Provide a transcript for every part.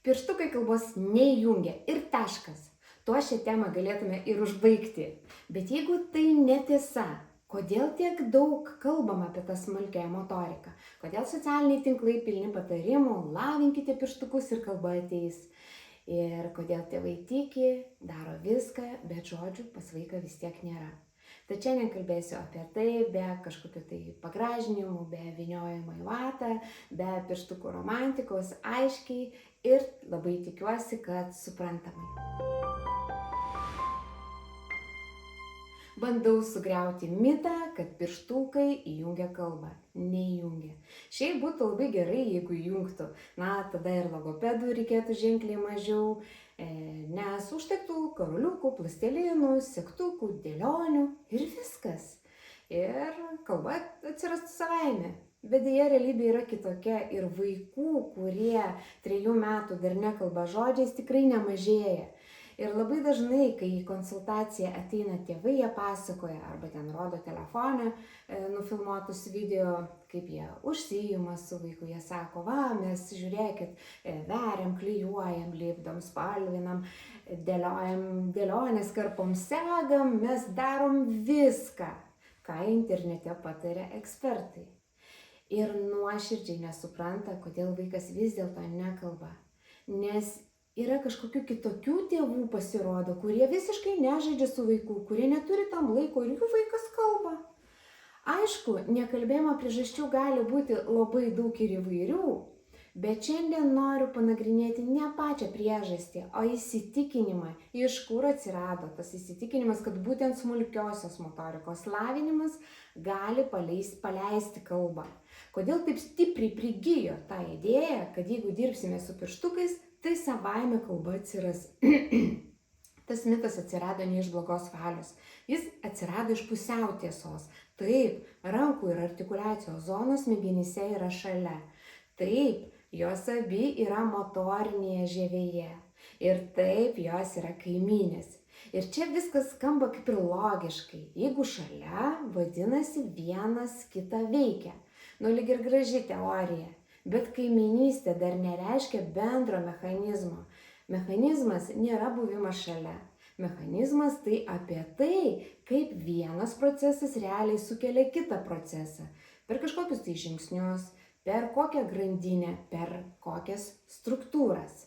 Pirštukai kalbos neįjungia ir taškas. Tuo šią temą galėtume ir užbaigti. Bet jeigu tai netiesa, kodėl tiek daug kalbama apie tą smulkiąją motoriką? Kodėl socialiniai tinklai pilni patarimų, lavinkite pirštukus ir kalba ateis? Ir kodėl tėvai tiki, daro viską, bet žodžių pas vaiką vis tiek nėra. Tad šiandien kalbėsiu apie tai be kažkokių tai pagražinimų, be vyniojimo į vatą, be pirštukų romantikos, aiškiai ir labai tikiuosi, kad suprantamai. Bandau sugriauti mitą, kad pirštukai įjungia kalbą. Neįjungia. Šiaip būtų labai gerai, jeigu įjungtų. Tada ir logopedų reikėtų ženkliai mažiau, nes užtektų karoliukų, plastelinų, segtukų, dėlionių ir viskas. Ir kalba atsirastų savaime. Bet deja, realybė yra kitokia ir vaikų, kurie 3 metų dar nekalba žodžiais, tikrai nemažėja. Ir labai dažnai, kai į konsultaciją ateina tėvai, jie pasakoja arba ten rodo telefone nufilmuotus video, kaip jie užsiima su vaiku. Jie sako, mes žiūrėkit, veriam, klijuojam, lipdom, spalvinam, dėliojam dėlionės, karpom, segam, mes darom viską, ką internete pataria ekspertai. Ir nuoširdžiai nesupranta, kodėl vaikas vis dėlto nekalba. Nes yra kažkokių kitokių tėvų pasirodo, kurie visiškai nežaidžia su vaiku, kurie neturi tam laiko ir jų vaikas kalba. Aišku, nekalbėjimo priežasčių gali būti labai daug ir įvairių, bet šiandien noriu panagrinėti ne pačią priežastį, o įsitikinimą, iš kur atsirado tas įsitikinimas, kad būtent smulkiosios motorikos lavinimas gali paleisti kalbą. Kodėl taip stipriai prigijo tą idėją, kad jeigu dirbsime su pirštukais, tai savaime kalba atsiras. Tas mitas atsirado ne iš blogos valios, jis atsirado iš pusiau tiesos. Taip, rankų ir artikuliacijos zonos smegenyse yra šalia. Taip, jos abi yra motorinėje žievėje. Ir taip, jos yra kaimynės. Ir čia viskas skamba kaip ir logiškai. Jeigu šalia, vadinasi vienas kitą veikia. Lyg ir graži teorija. Bet kaiminystė dar nereiškia bendro mechanizmo. Mechanizmas nėra buvimas šalia. Mechanizmas tai apie tai, kaip vienas procesas realiai sukelia kitą procesą. Per kažkokius tai žingsnius, per kokią grandinę, per kokias struktūras.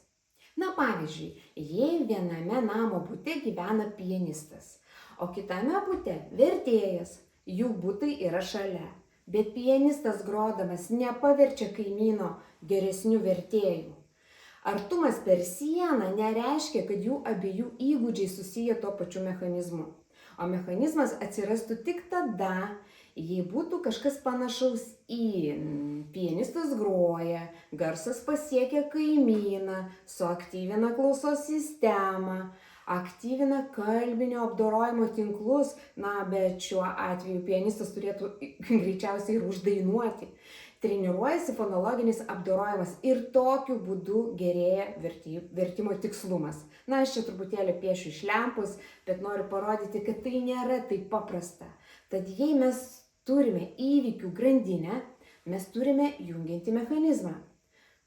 Pavyzdžiui, jei viename namo bute gyvena pianistas, o kitame bute vertėjas, jų butai yra šalia. Bet pianistas grodamas nepaverčia kaimyno geresniu vertėju. Artumas per sieną nereiškia, kad jų abiejų įgūdžiai susiję tuo pačiu mechanizmu. O mechanizmas atsirastų tik tada, jei būtų kažkas panašaus į pianistas groja, garsas pasiekia kaimyną, suaktyvina klausos sistemą, aktyvina kalbinio apdorojimo tinklus, bet šiuo atveju pianistas turėtų greičiausiai ir uždainuoti. Treniruojasi fonologinis apdorojimas ir tokiu būdu gerėja vertimo tikslumas. Aš čia truputėlį piešiu iš lempos, bet noriu parodyti, kad tai nėra taip paprasta. Tad jei mes turime įvykių grandinę, mes turime jungiantį mechanizmą.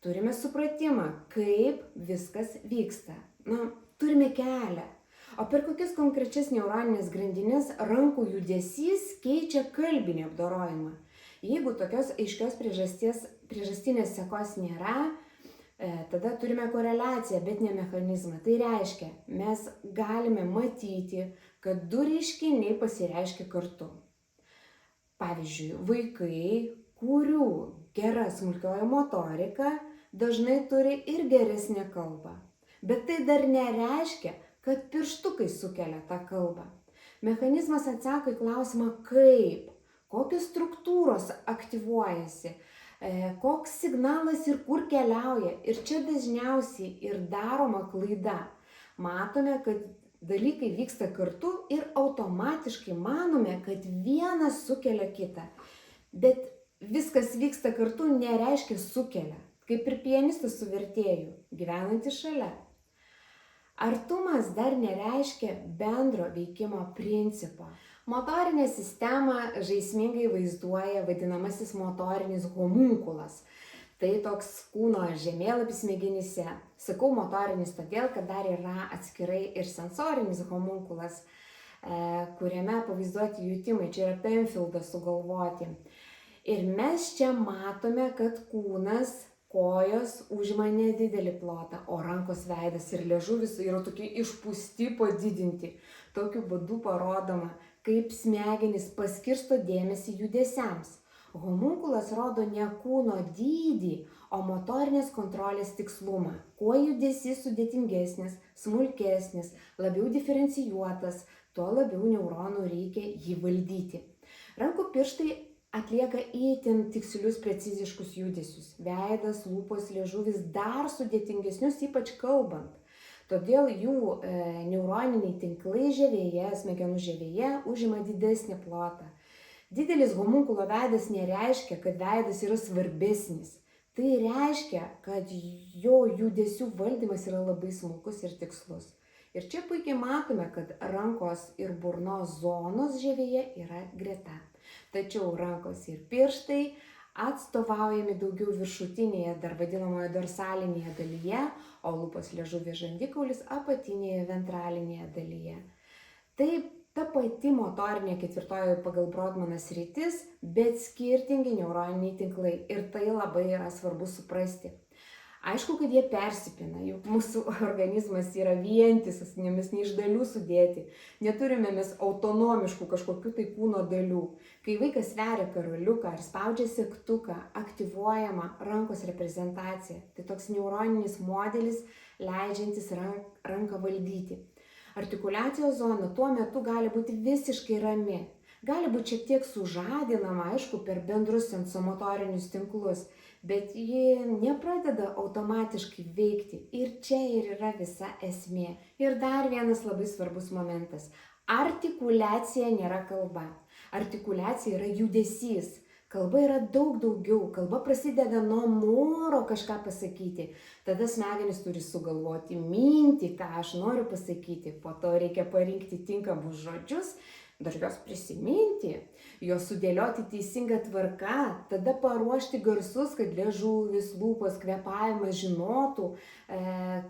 Turime supratimą, kaip viskas vyksta. Turime kelią. O per kokias konkrečias neuroninės grandinės rankų judesys keičia kalbinį apdorojimą. Jeigu tokios aiškios priežastinės sekos nėra, tada turime koreliaciją, bet ne mechanizmą. Tai reiškia, mes galime matyti, kad du reiškiniai pasireiškia kartu. Pavyzdžiui, vaikai, kurių gera smulkioji motorika, dažnai turi ir geresnę kalbą. Bet tai dar nereiškia, kad pirštukai sukelia tą kalbą. Mechanizmas atsako į klausimą kaip, kokios struktūros aktyvuojasi, koks signalas ir kur keliauja. Ir čia dažniausiai ir daroma klaida. Matome, kad dalykai vyksta kartu ir automatiškai manome, kad vienas sukelia kitą. Bet viskas vyksta kartu nereiškia sukelia. Kaip ir pianistas su vertėju, gyvenantis šalia. Artumas dar nereiškia bendro veikimo principo. Motorinę sistemą žaismingai vaizduoja vadinamasis motorinis homunkulas. Tai toks kūno žemėlapis smegenyse. Sakau motorinis todėl, kad dar yra atskirai ir sensorinis homunkulas, kuriame pavaizduoti jutimai. Čia yra Penfieldo sugalvoti. Ir mes čia matome, kad kūnas, kojos užima nedidelį plotą, o rankos, veidas ir liežuvis yra tokie išpūsti, padidinti. Tokiu būdu parodoma, kaip smegenys paskirsto dėmesį judesiams. Homunkulas rodo ne kūno dydį, o motorinės kontrolės tikslumą. Kuo judesys sudėtingesnis, smulkesnis, labiau diferencijuotas, tuo labiau neuronų reikia jį valdyti. Rankų pirštai atlieka itin tikslius, preciziškus judesius. Veidas, lūpos, liežuvis dar sudėtingesnius, ypač kalbant. Todėl jų neuroniniai tinklai žievėje, smegenų žievėje užima didesnį plotą. Didelis homunkulo veidas nereiškia, kad veidas yra svarbesnis. Tai reiškia, kad jo judesių valdymas yra labai smulkus ir tikslus. Ir čia puikiai matome, kad rankos ir burnos zonos žievėje yra greta. Tačiau rankos ir pirštai atstovaujami daugiau viršutinėje, dar vadinamoje dorsalinėje dalyje, o lūpos, liežuvis, žandikaulis apatinėje ventralinėje dalyje. Taip, ta pati motorinė ketvirtoji pagal Brodmaną sritis, bet skirtingi neuroniniai tinklai. Ir tai labai yra svarbu suprasti. Aišku, kad jie persipina, juk mūsų organizmas yra vientisas, mes ne iš dalių sudėti. Neturime mes autonomiškų kažkokių tai kūno dalių. Kai vaikas sveria karoliuką ar spaudžia segtuką, aktyvuojama rankos reprezentacija. Tai toks neuroninis modelis, leidžiantis ranką valdyti. Artikuliacijos zona tuo metu gali būti visiškai rami. Gali būti šiek tiek sužadinama, aišku, per bendrus sensomotorinius tinklus, bet ji nepradeda automatiškai veikti. Ir čia ir yra visa esmė. Ir dar vienas labai svarbus momentas. Artikuliacija nėra kalba. Artikuliacija yra judesys. Kalba yra daug daugiau. Kalba prasideda nuo noro kažką pasakyti. Tada smegenys turi sugalvoti mintį, ką aš noriu pasakyti. Po to reikia parinkti tinkamus žodžius, dar juos prisiminti, juos sudėlioti teisinga tvarka, tada paruošti garsus, kad liežuvis, lūpos, kvėpavimas žinotų,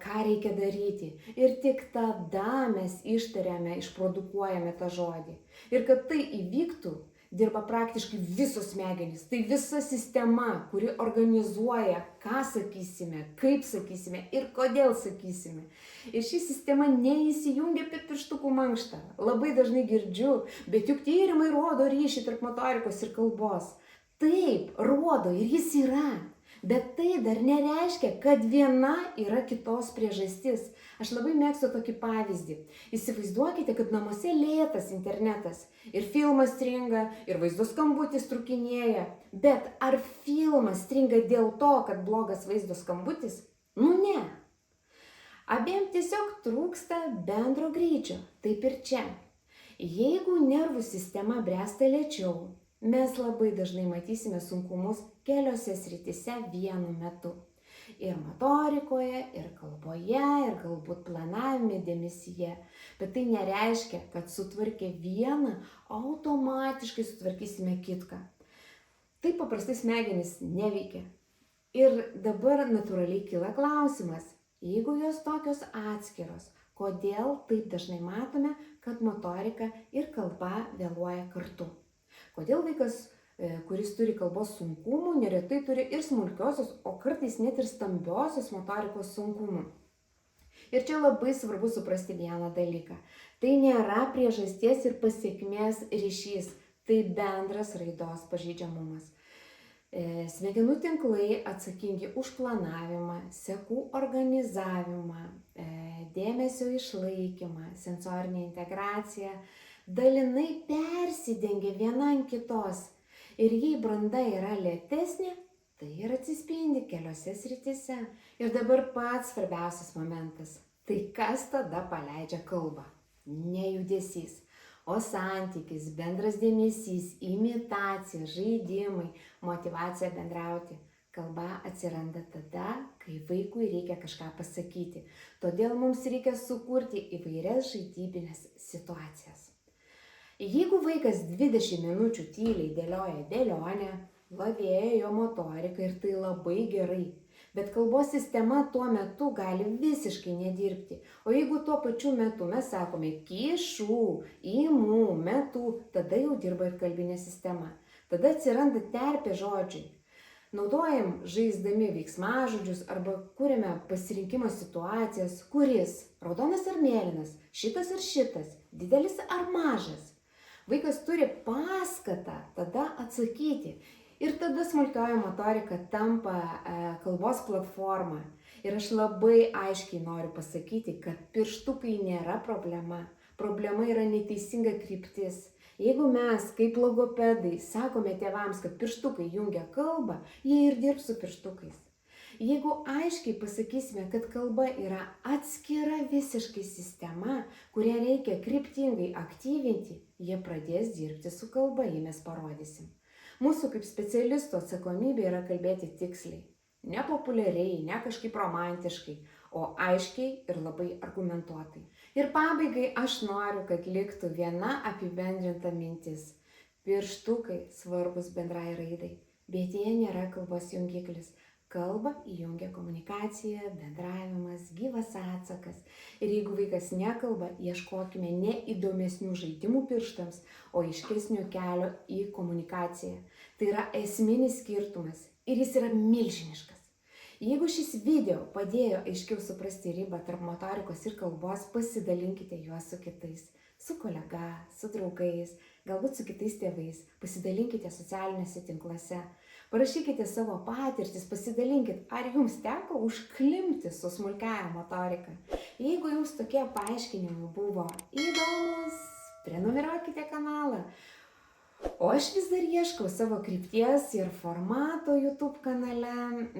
ką reikia daryti. Ir tik tada mes ištariame, išprodukuojame tą žodį. Ir kad tai įvyktų, dirba praktiškai visos smegenys. Tai visa sistema, kuri organizuoja, ką sakysime, kaip sakysime ir kodėl sakysime. Ir ši sistema neįsijungia per pirštukų mankštą. Labai dažnai girdžiu, bet juk tyrimai rodo ryšį tarp motorikos ir kalbos. Taip, rodo ir jis yra. Bet tai dar nereiškia, kad viena yra kitos priežastis. Aš labai mėgstu tokį pavyzdį. Įsivaizduokite, kad namuose lėtas internetas. Ir filmas stringa, ir vaizdo skambutis trukinėja. Bet ar filmas stringa dėl to, kad blogas vaizdo skambutis? Nu ne. Abiem tiesiog trūksta bendro greičio. Taip ir čia. Jeigu nervų sistema bręsta lėčiau, mes labai dažnai matysime sunkumus keliose srityse vienu metu. Ir motorikoje, ir kalboje, ir galbūt planavime, dėmesyje. Bet tai nereiškia, kad sutvarkę vieną, automatiškai sutvarkysime kitką. Taip paprastai smegenys neveikia. Ir dabar natūraliai kyla klausimas, jeigu jos tokios atskiros, kodėl taip dažnai matome, kad motorika ir kalba vėluoja kartu? Kodėl vaikas, kuris turi kalbos sunkumų, neretai turi ir smulkiosios, o kartais net ir stambiosios motorikos sunkumų? Ir čia labai svarbu suprasti vieną dalyką. Tai nėra priežasties ir pasekmės ryšys, tai bendras raidos pažeidžiamumas. Smegenų tinklai atsakingi už planavimą, sekų organizavimą, dėmesio išlaikymą, sensorinę integraciją, dalinai persidengia viena ant kitos. Ir jei branda yra lėtesnė, tai ir atsispindi keliose srityse. Ir dabar pats svarbiausias momentas. Tai kas tada paleidžia kalbą? Ne judesys, o santykis, bendras dėmesys, imitacija, žaidimai, motyvacija bendrauti. Kalba atsiranda tada, kai vaikui reikia kažką pasakyti. Todėl mums reikia sukurti įvairias žaidybinės situacijas. Jeigu vaikas 20 minučių tyliai dėlioja dėlionę, lavėja jo motorika ir tai labai gerai. Bet kalbos sistema tuo metu gali visiškai nedirbti. O jeigu tuo pačiu metu mes sakome kišų, imų, metų, tada jau dirba ir kalbinė sistema. Tada atsiranda terpė žodžiui. Naudojam žaisdami veiksmažodžius arba kuriame pasirinkimo situacijas, kuris, raudonas ar mėlynas, šitas ar šitas, didelis ar mažas. Vaikas turi paskatą tada atsakyti. Ir tada smulkioji motorika tampa kalbos platforma. Ir aš labai aiškiai noriu pasakyti, kad pirštukai nėra problema. Problema yra neteisinga kryptis. Jeigu mes, kaip logopedai, sakome tėvams, kad pirštukai jungia kalbą, jie ir dirbs su pirštukais. Jeigu aiškiai pasakysime, kad kalba yra atskira visiškai sistema, kurią reikia kryptingai aktyvinti, jie pradės dirbti su kalba, jei mes parodysim. Mūsų kaip specialistų atsakomybė yra kalbėti tiksliai, ne populiariai, ne kažkaip romantiškai, o aiškiai ir labai argumentuotai. Ir pabaigai aš noriu, kad liktų viena apibendrinta mintis. Pirštukai svarbus bendrai raidai, bet jie nėra kalbos jungiklis. Kalba įjungia komunikacija, bendravimas, gyvas atsakas. Ir jeigu vaikas nekalba, ieškokime ne įdomesnių žaidimų pirštams, o aiškesnio kelio į komunikaciją. Tai yra esminis skirtumas ir jis yra milžiniškas. Jeigu šis video padėjo aiškiau suprasti ribą tarp motorikos ir kalbos, pasidalinkite juos su kitais. Su kolega, su draugais, galbūt su kitais tėvais. Pasidalinkite socialiniuose tinkluose. Parašykite savo patirtis, pasidalinkit, ar jums teko užklimpti su smulkiaja motorika. Jeigu jums tokie paaiškinimai buvo įdomus, prenumeruokite kanalą. O aš vis dar ieškau savo krypties ir formato YouTube kanale,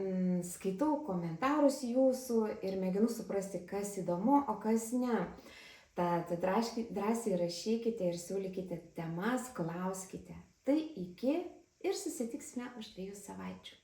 skaitau komentarus jūsų ir mėginu suprasti, kas įdomu, o kas ne. Tad drąsiai rašykite ir siūlykite temas, klauskite. Tai iki ir susitiksime už 2 savaičių.